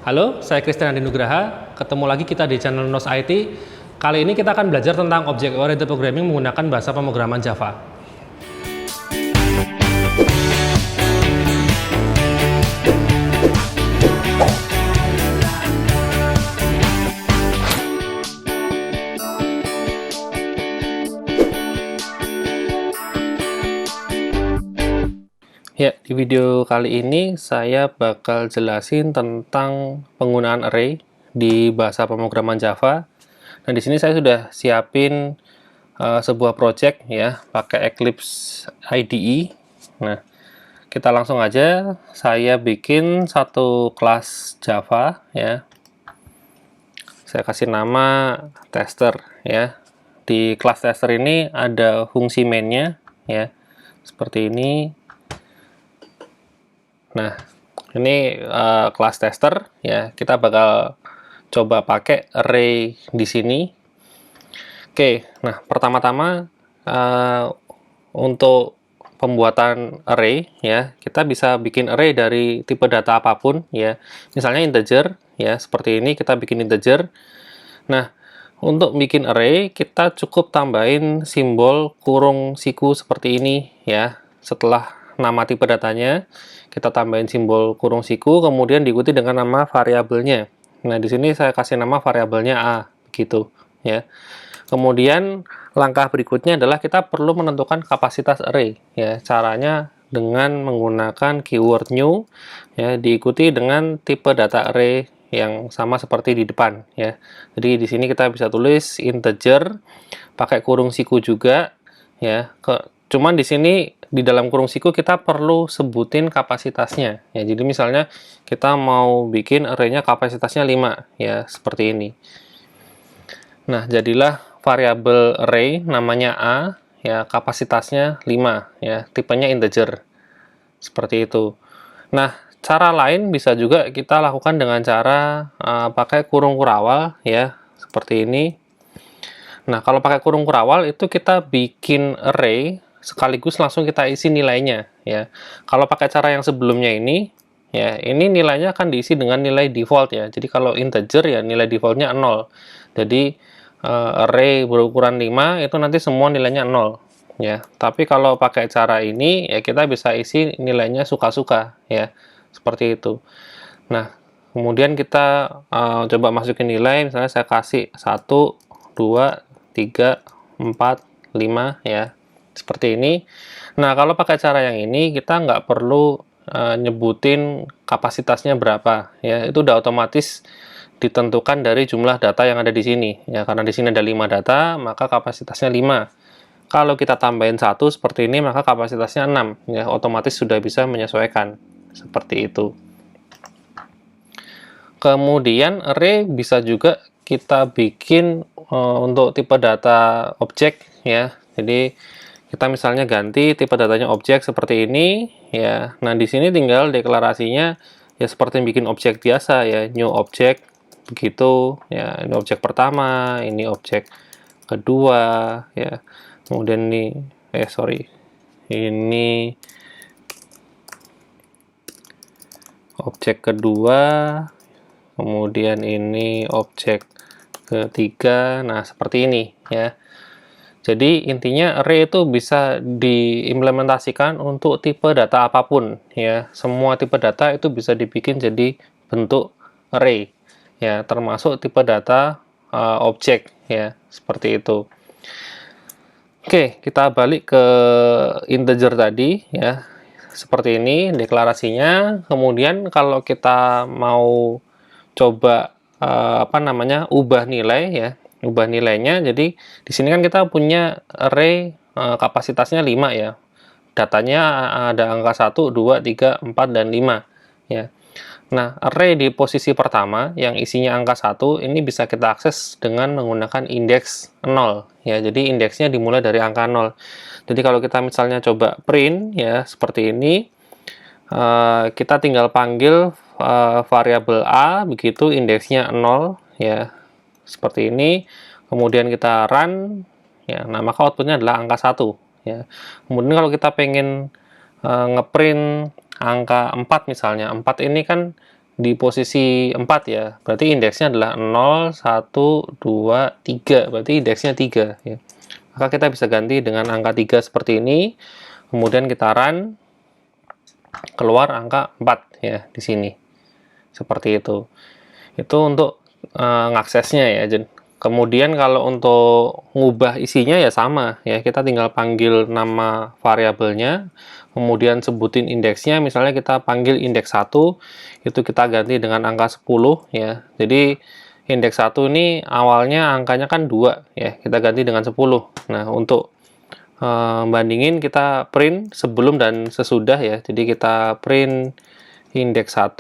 Halo, saya Christian Andi Nugraha. Ketemu lagi kita di channel NOS IT. Kali ini kita akan belajar tentang Object Oriented Programming menggunakan bahasa pemrograman Java. Ya, di video kali ini saya bakal jelasin tentang penggunaan array di bahasa pemrograman Java. Nah, di sini saya sudah siapin sebuah project ya, pakai Eclipse IDE. Nah, kita langsung aja. Saya bikin satu kelas Java ya. Saya kasih nama tester ya. Di kelas tester ini ada fungsi main-nya ya. Seperti ini. Nah, ini kelas tester ya. Kita bakal coba pakai array di sini. Oke, nah pertama-tama untuk pembuatan array ya, kita bisa bikin array dari tipe data apapun ya. Misalnya integer ya, seperti ini kita bikin integer. Nah, untuk bikin array kita cukup tambahin simbol kurung siku seperti ini ya. Setelah nama tipe datanya, kita tambahin simbol kurung siku, kemudian diikuti dengan nama variabelnya. Nah, di sini saya kasih nama variabelnya A, gitu ya. Kemudian langkah berikutnya adalah kita perlu menentukan kapasitas array ya. Caranya dengan menggunakan keyword new ya, diikuti dengan tipe data array yang sama seperti di depan ya. Jadi di sini kita bisa tulis integer pakai kurung siku juga ya. Cuman di sini di dalam kurung siku kita perlu sebutin kapasitasnya ya. Jadi misalnya kita mau bikin array-nya kapasitasnya 5 ya, seperti ini. Nah, jadilah variabel array namanya A ya, kapasitasnya 5 ya, tipenya integer. Seperti itu. Nah, cara lain bisa juga kita lakukan dengan cara pakai kurung kurawal ya, seperti ini. Nah, kalau pakai kurung kurawal itu kita bikin array sekaligus langsung kita isi nilainya ya. Kalau pakai cara yang sebelumnya ini ya, ini nilainya akan diisi dengan nilai default ya. Jadi kalau integer ya nilai defaultnya 0. Jadi array berukuran 5 itu nanti semua nilainya 0 ya. Tapi kalau pakai cara ini ya kita bisa isi nilainya suka-suka ya. Seperti itu. Nah, kemudian kita coba masukin nilai, misalnya saya kasih 1, 2, 3, 4, 5 ya. Seperti ini. Nah, kalau pakai cara yang ini kita nggak perlu nyebutin kapasitasnya berapa ya. Itu udah otomatis ditentukan dari jumlah data yang ada di sini ya. Karena di sini ada 5 data, maka kapasitasnya 5. Kalau kita tambahin 1 seperti ini, maka kapasitasnya 6 ya. Otomatis sudah bisa menyesuaikan seperti itu. Kemudian array bisa juga kita bikin untuk tipe data objek ya. Jadi kita misalnya ganti tipe datanya objek seperti ini ya. Nah, di sini tinggal deklarasinya ya seperti bikin objek biasa ya, new object begitu ya. Ini objek pertama, ini objek kedua ya. Kemudian ini ini objek kedua, kemudian ini objek ketiga. Nah, seperti ini ya. Jadi intinya array itu bisa diimplementasikan untuk tipe data apapun ya. Semua tipe data itu bisa dibikin jadi bentuk array ya, termasuk tipe data objek ya, seperti itu. Oke, kita balik ke integer tadi ya. Seperti ini deklarasinya. Kemudian kalau kita mau coba ubah nilai ya, ubah nilainya. Jadi di sini kan kita punya array kapasitasnya 5 ya. Datanya ada angka 1, 2, 3, 4 dan 5 ya. Nah, array di posisi pertama yang isinya angka 1 ini bisa kita akses dengan menggunakan indeks 0 ya. Jadi indeksnya dimulai dari angka 0. Jadi kalau kita misalnya coba print ya seperti ini, kita tinggal panggil variabel A, begitu indeksnya 0 ya, seperti ini. Kemudian kita run ya, nah maka outputnya adalah angka 1 ya. Kemudian kalau kita pengen ngeprint angka 4 misalnya, 4 ini kan di posisi 4 ya. Berarti indeksnya adalah 0, 1, 2, 3. Berarti indeksnya 3 ya. Maka kita bisa ganti dengan angka 3 seperti ini. Kemudian kita run, keluar angka 4 ya di sini. Seperti itu. Itu untuk ngaksesnya ya. Kemudian kalau untuk ngubah isinya ya sama ya, kita tinggal panggil nama variabelnya, kemudian sebutin indeksnya, misalnya kita panggil indeks 1, itu kita ganti dengan angka 10 ya. Jadi indeks 1 ini awalnya angkanya kan 2 ya, kita ganti dengan 10. Nah, untuk bandingin kita print sebelum dan sesudah ya. Jadi kita print indeks 1,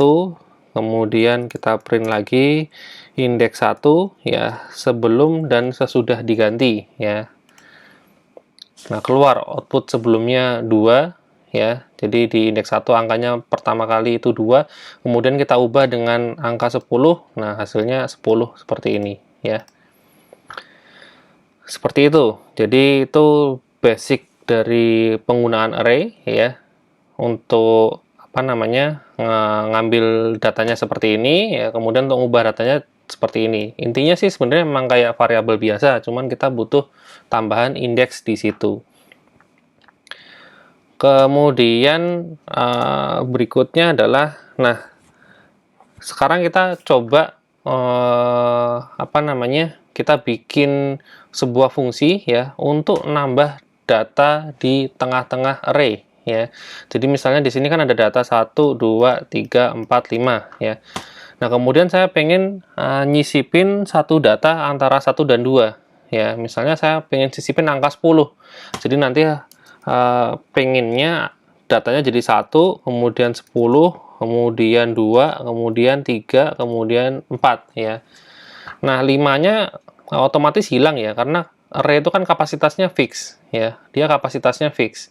kemudian kita print lagi indeks 1 ya, sebelum dan sesudah diganti ya. Nah, keluar output sebelumnya 2 ya. Jadi di indeks 1 angkanya pertama kali itu 2, kemudian kita ubah dengan angka 10. Nah, hasilnya 10 seperti ini ya. Seperti itu. Jadi itu basic dari penggunaan array ya, untuk ngambil datanya seperti ini ya, kemudian untuk mengubah datanya seperti ini. Intinya sih sebenarnya memang kayak variabel biasa, cuman kita butuh tambahan indeks di situ. Kemudian berikutnya adalah, nah sekarang kita coba kita bikin sebuah fungsi ya untuk nambah data di tengah-tengah array ya. Jadi misalnya di sini kan ada data 1, 2, 3, 4, 5 ya. Nah, kemudian saya pengen nyisipin satu data antara 1 dan 2 ya. Misalnya saya pengen sisipin angka 10. Jadi nanti pengennya datanya jadi 1, kemudian 10, kemudian 2, kemudian 3, kemudian 4 ya. Nah, 5-nya otomatis hilang ya, karena array itu kan kapasitasnya fix ya. Dia kapasitasnya fix.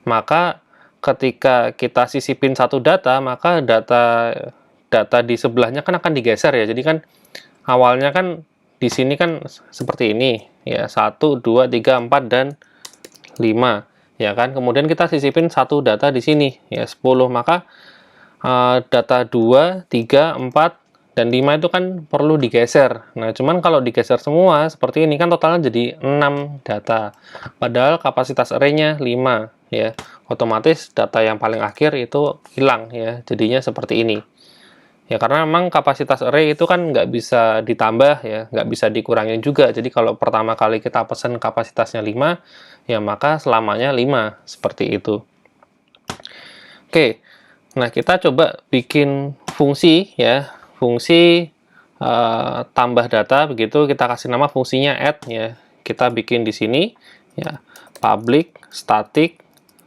Maka ketika kita sisipin satu data, maka data di sebelahnya kan akan digeser ya. Jadi kan awalnya kan di sini kan seperti ini ya, 1, 2, 3, 4 dan 5 ya kan. Kemudian kita sisipin satu data di sini ya, 10. Maka data 2, 3, 4 dan 5 itu kan perlu digeser. Nah, cuman kalau digeser semua seperti ini kan totalnya jadi 6 data. Padahal kapasitas array-nya 5 ya. Otomatis data yang paling akhir itu hilang ya. Jadinya seperti ini. Ya, karena memang kapasitas array itu kan nggak bisa ditambah ya, nggak bisa dikurangin juga. Jadi kalau pertama kali kita pesan kapasitasnya 5, ya maka selamanya 5. Seperti itu. Oke, nah kita coba bikin fungsi ya. Fungsi tambah data, begitu kita kasih nama fungsinya add ya. Kita bikin di sini ya, public static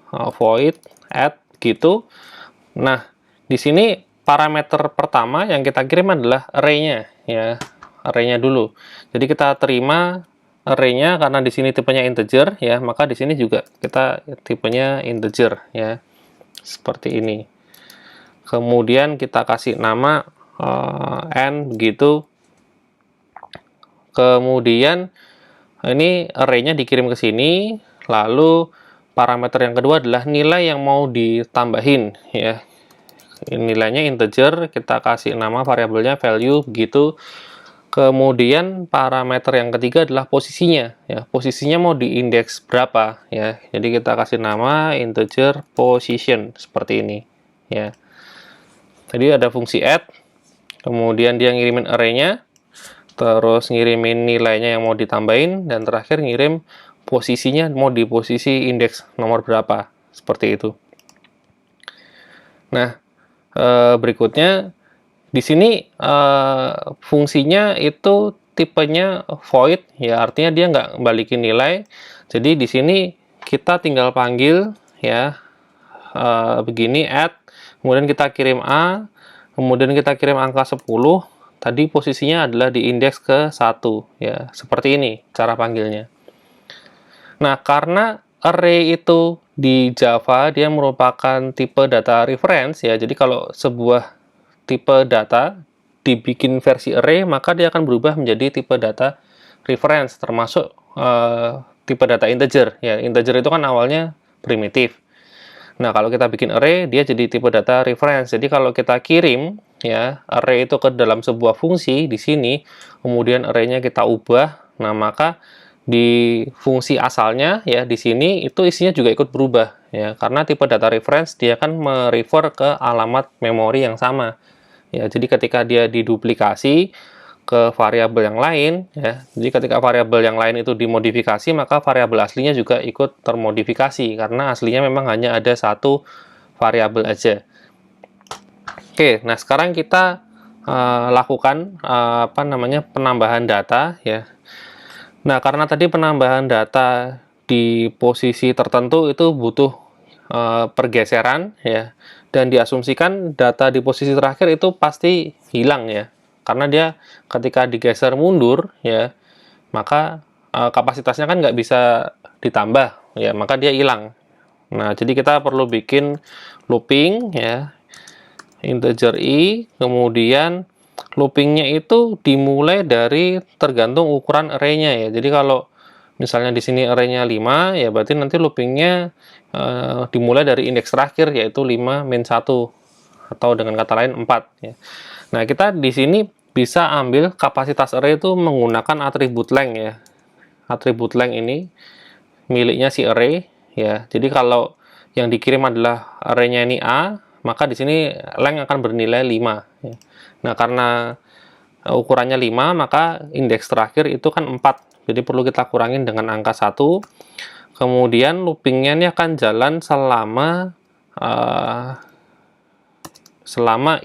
void add gitu. Nah, di sini parameter pertama yang kita kirim adalah array-nya ya, array-nya dulu. Jadi kita terima array-nya karena di sini tipenya integer ya, maka di sini juga kita tipenya integer ya. Seperti ini. Kemudian kita kasih nama n begitu. Kemudian ini array-nya dikirim ke sini, lalu parameter yang kedua adalah nilai yang mau ditambahin ya. Nilainya integer, kita kasih nama variabelnya value begitu. Kemudian parameter yang ketiga adalah posisinya ya. Posisinya mau diindeks berapa ya. Jadi kita kasih nama integer position seperti ini ya. Jadi ada fungsi add, kemudian dia ngirimin array-nya, terus ngirimin nilainya yang mau ditambahin, dan terakhir ngirim posisinya mau di posisi indeks nomor berapa, seperti itu. Nah, berikutnya di sini fungsinya itu tipenya void ya, artinya dia nggak balikin nilai. Jadi di sini kita tinggal panggil ya, begini add, kemudian kita kirim A, kemudian kita kirim angka 10, tadi posisinya adalah di indeks ke 1 ya, seperti ini cara panggilnya. Nah, karena array itu di Java dia merupakan tipe data reference ya, jadi kalau sebuah tipe data dibikin versi array, maka dia akan berubah menjadi tipe data reference, termasuk tipe data integer ya. Integer itu kan awalnya primitif. Nah, kalau kita bikin array, dia jadi tipe data reference. Jadi kalau kita kirim ya array itu ke dalam sebuah fungsi di sini, kemudian array-nya kita ubah, nah maka di fungsi asalnya ya di sini itu isinya juga ikut berubah ya, karena tipe data reference dia kan merefer ke alamat memori yang sama ya. Jadi ketika dia diduplikasi ke variabel yang lain ya, jadi ketika variabel yang lain itu dimodifikasi, maka variabel aslinya juga ikut termodifikasi karena aslinya memang hanya ada satu variabel aja. Oke, nah sekarang kita lakukan penambahan data ya. Nah, karena tadi penambahan data di posisi tertentu itu butuh pergeseran ya, dan diasumsikan data di posisi terakhir itu pasti hilang ya, karena dia ketika digeser mundur ya, maka kapasitasnya kan nggak bisa ditambah ya, maka dia hilang. Nah, jadi kita perlu bikin looping ya, integer i, kemudian loopingnya itu dimulai dari tergantung ukuran array-nya ya. Jadi kalau misalnya di sini array-nya 5, ya berarti nanti loopingnya dimulai dari indeks terakhir yaitu 5 min 1 atau dengan kata lain 4 ya. Nah, kita di sini bisa ambil kapasitas array itu menggunakan atribut length ya. Atribut length ini miliknya si array ya. Jadi kalau yang dikirim adalah array-nya ini A, maka di sini length akan bernilai 5 ya. Nah, karena ukurannya 5, maka indeks terakhir itu kan 4. Jadi perlu kita kurangin dengan angka 1. Kemudian loopingnya ini akan jalan selama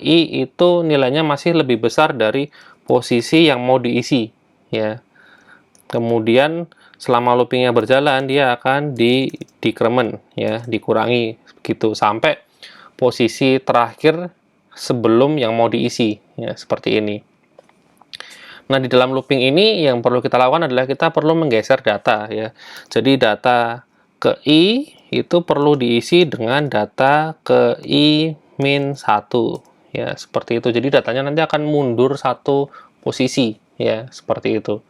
i itu nilainya masih lebih besar dari posisi yang mau diisi ya. Kemudian selama loopingnya berjalan, dia akan decrement ya, dikurangi begitu sampai posisi terakhir sebelum yang mau diisi ya, seperti ini. Nah, di dalam looping ini yang perlu kita lakukan adalah kita perlu menggeser data ya. Jadi data ke i itu perlu diisi dengan data ke i min 1 ya, seperti itu. Jadi datanya nanti akan mundur satu posisi ya, seperti itu.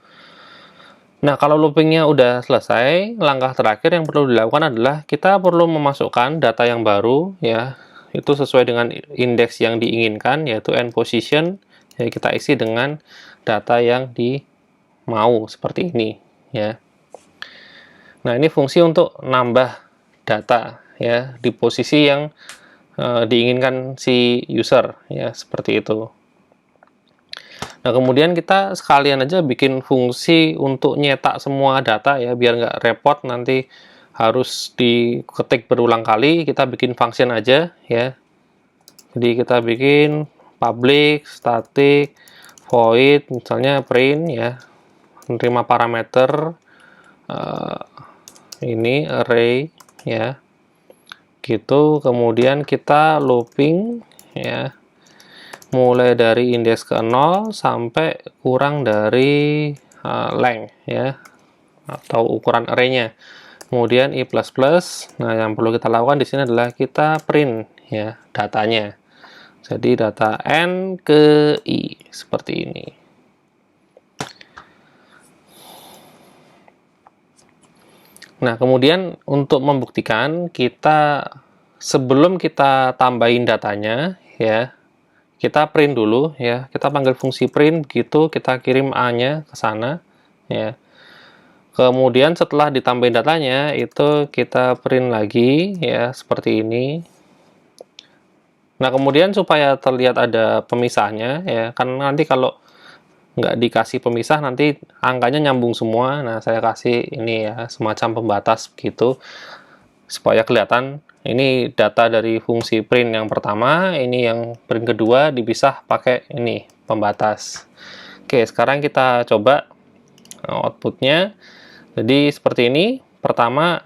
Nah, kalau loopingnya udah selesai, langkah terakhir yang perlu dilakukan adalah kita perlu memasukkan data yang baru ya, itu sesuai dengan indeks yang diinginkan yaitu n position ya, kita isi dengan data yang mau seperti ini ya. Nah, ini fungsi untuk nambah data ya di posisi yang diinginkan si user ya, seperti itu. Nah, kemudian kita sekalian aja bikin fungsi untuk nyetak semua data ya, biar nggak repot nanti harus diketik berulang kali. Kita bikin function aja ya. Jadi kita bikin public static void misalnya print ya, menerima parameter ini array ya, gitu. Kemudian kita looping ya, mulai dari indeks ke 0 sampai kurang dari length ya, atau ukuran array-nya. Kemudian i++. Nah, yang perlu kita lakukan di sini adalah kita print ya datanya. Jadi data n ke i seperti ini. Nah, kemudian untuk membuktikan, kita sebelum kita tambahin datanya ya, kita print dulu ya, kita panggil fungsi print begitu, kita kirim a-nya ke sana ya. Kemudian setelah ditambahin datanya itu kita print lagi ya, seperti ini. Nah, kemudian supaya terlihat ada pemisahnya ya, kan nanti kalau nggak dikasih pemisah nanti angkanya nyambung semua. Nah, saya kasih ini ya, semacam pembatas begitu supaya kelihatan ini data dari fungsi print yang pertama, ini yang print kedua dipisah pakai ini pembatas. Oke, sekarang kita coba outputnya. Jadi seperti ini. Pertama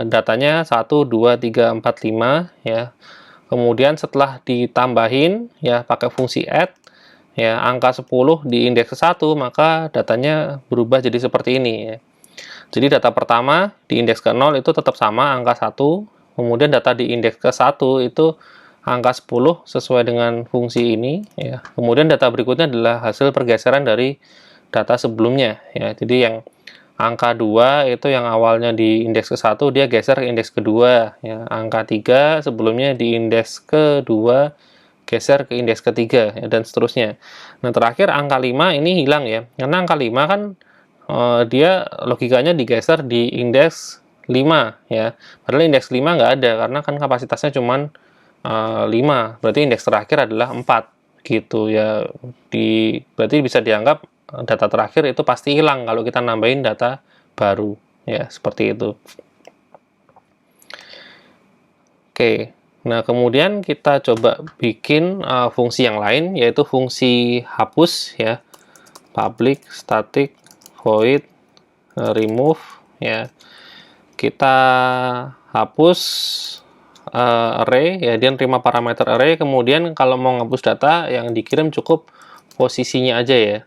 datanya 1, 2, 3, 4, 5 ya. Kemudian setelah ditambahin ya pakai fungsi add ya, angka 10 di indeks ke 1, maka datanya berubah jadi seperti ini ya. Jadi data pertama di indeks ke 0 itu tetap sama angka 1. Kemudian data di indeks ke 1 itu angka 10 sesuai dengan fungsi ini ya. Kemudian data berikutnya adalah hasil pergeseran dari data sebelumnya ya. Jadi yang angka 2 itu yang awalnya di indeks ke 1 dia geser ke indeks kedua ya. Angka 3 sebelumnya di indeks kedua geser ke indeks ketiga, ya, dan seterusnya. Nah, terakhir angka 5 ini hilang ya, karena angka 5 kan dia logikanya digeser di indeks 5 ya, padahal indeks 5 nggak ada, karena kan kapasitasnya cuman 5, berarti indeks terakhir adalah 4 gitu ya. Berarti bisa dianggap data terakhir itu pasti hilang kalau kita nambahin data baru ya, seperti itu. Oke, nah kemudian kita coba bikin fungsi yang lain, yaitu fungsi hapus ya, public static void remove ya. Kita hapus array ya, dia terima parameter array, kemudian kalau mau ngapus data yang dikirim cukup posisinya aja ya,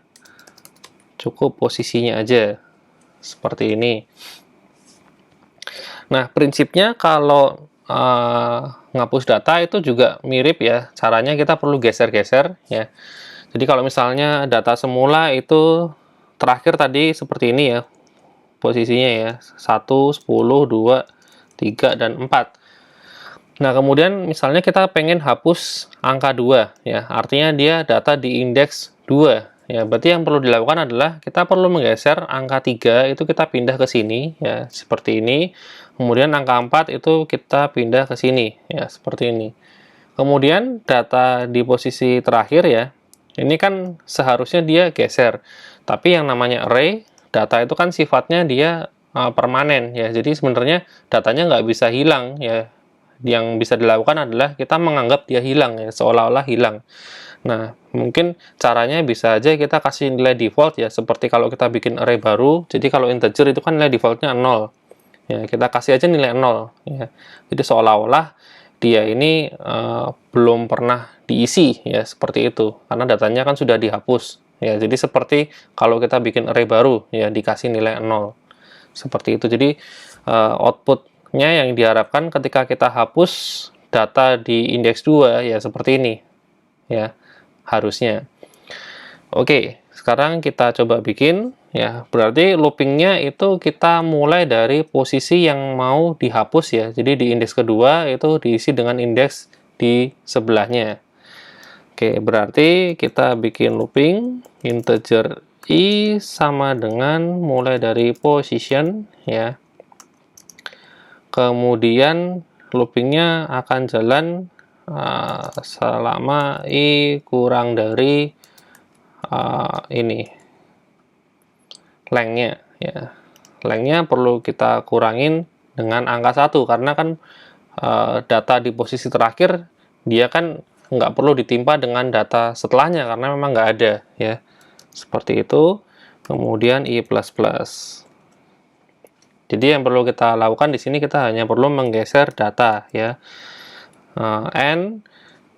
cukup posisinya aja seperti ini. Nah, prinsipnya kalau ngapus data itu juga mirip ya, caranya kita perlu geser-geser ya. Jadi kalau misalnya data semula itu terakhir tadi seperti ini ya, posisinya ya, 1, 10, 2, 3, dan 4. Nah, kemudian misalnya kita pengen hapus angka 2 ya, artinya dia data di indeks 2 ya. Berarti yang perlu dilakukan adalah kita perlu menggeser angka 3 itu kita pindah ke sini ya, seperti ini. Kemudian angka 4 itu kita pindah ke sini ya, seperti ini. Kemudian data di posisi terakhir ya, ini kan seharusnya dia geser. Tapi yang namanya array, data itu kan sifatnya dia permanen ya. Jadi sebenarnya datanya nggak bisa hilang ya. Yang bisa dilakukan adalah kita menganggap dia hilang ya, seolah-olah hilang. Nah, mungkin caranya bisa aja kita kasih nilai default ya, seperti kalau kita bikin array baru. Jadi kalau integer itu kan nilai defaultnya 0. Ya, kita kasih aja nilai 0 ya. Jadi seolah-olah dia ini belum pernah diisi ya, seperti itu. Karena datanya kan sudah dihapus. Ya, jadi seperti kalau kita bikin array baru ya, dikasih nilai 0. Seperti itu. Jadi outputnya yang diharapkan ketika kita hapus data di indeks 2 ya seperti ini ya, harusnya. Oke, sekarang kita coba bikin ya. Berarti loopingnya itu kita mulai dari posisi yang mau dihapus ya. Jadi di indeks kedua itu diisi dengan indeks di sebelahnya. Oke, berarti kita bikin looping integer i sama dengan mulai dari position ya. Kemudian loopingnya akan jalan selama i kurang dari ini lengthnya ya. Lengthnya perlu kita kurangin dengan angka 1 karena kan data di posisi terakhir dia kan nggak perlu ditimpa dengan data setelahnya karena memang nggak ada ya, seperti itu. Kemudian i++. Jadi yang perlu kita lakukan di sini kita hanya perlu menggeser data ya. N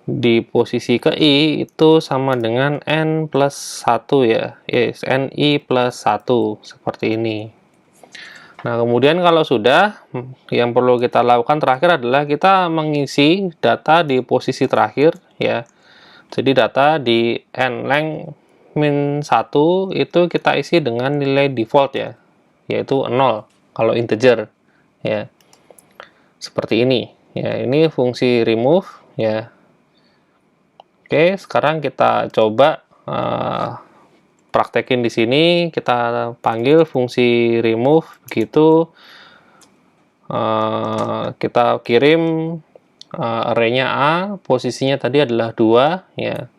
di posisi ke i itu sama dengan n plus 1 ya, yes, ni plus 1 seperti ini. Nah, kemudian kalau sudah, yang perlu kita lakukan terakhir adalah kita mengisi data di posisi terakhir ya. Jadi data di n length min 1 itu kita isi dengan nilai default ya, yaitu 0 kalau integer ya. Seperti ini ya, ini fungsi remove ya. Oke, sekarang kita coba praktekin di sini. Kita panggil fungsi remove begitu. Kita kirim array-nya A, posisinya tadi adalah 2 ya.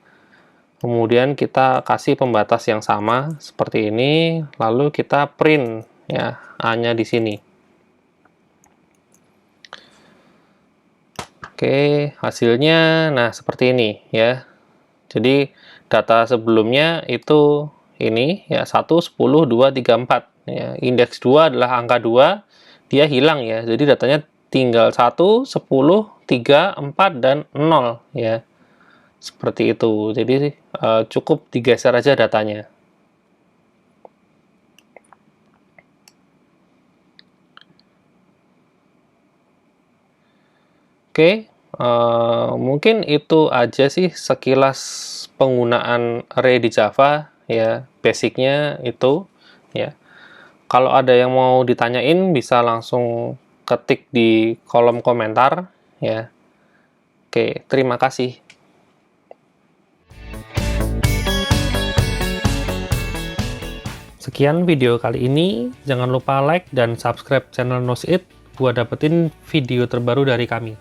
Kemudian kita kasih pembatas yang sama seperti ini, lalu kita print ya A-nya di sini. Oke, hasilnya nah seperti ini ya. Jadi data sebelumnya itu ini ya, 1, 10, 2, 3, 4 ya. Indeks 2 adalah angka 2, dia hilang ya. Jadi datanya tinggal 1, 10, 3, 4 dan 0 ya. Seperti itu. Jadi cukup digeser aja datanya. Oke, mungkin itu aja sih sekilas penggunaan array di Java ya, basicnya itu ya. Kalau ada yang mau ditanyain bisa langsung ketik di kolom komentar ya. Oke, terima kasih. Sekian video kali ini. Jangan lupa like dan subscribe channel Knows It buat dapetin video terbaru dari kami.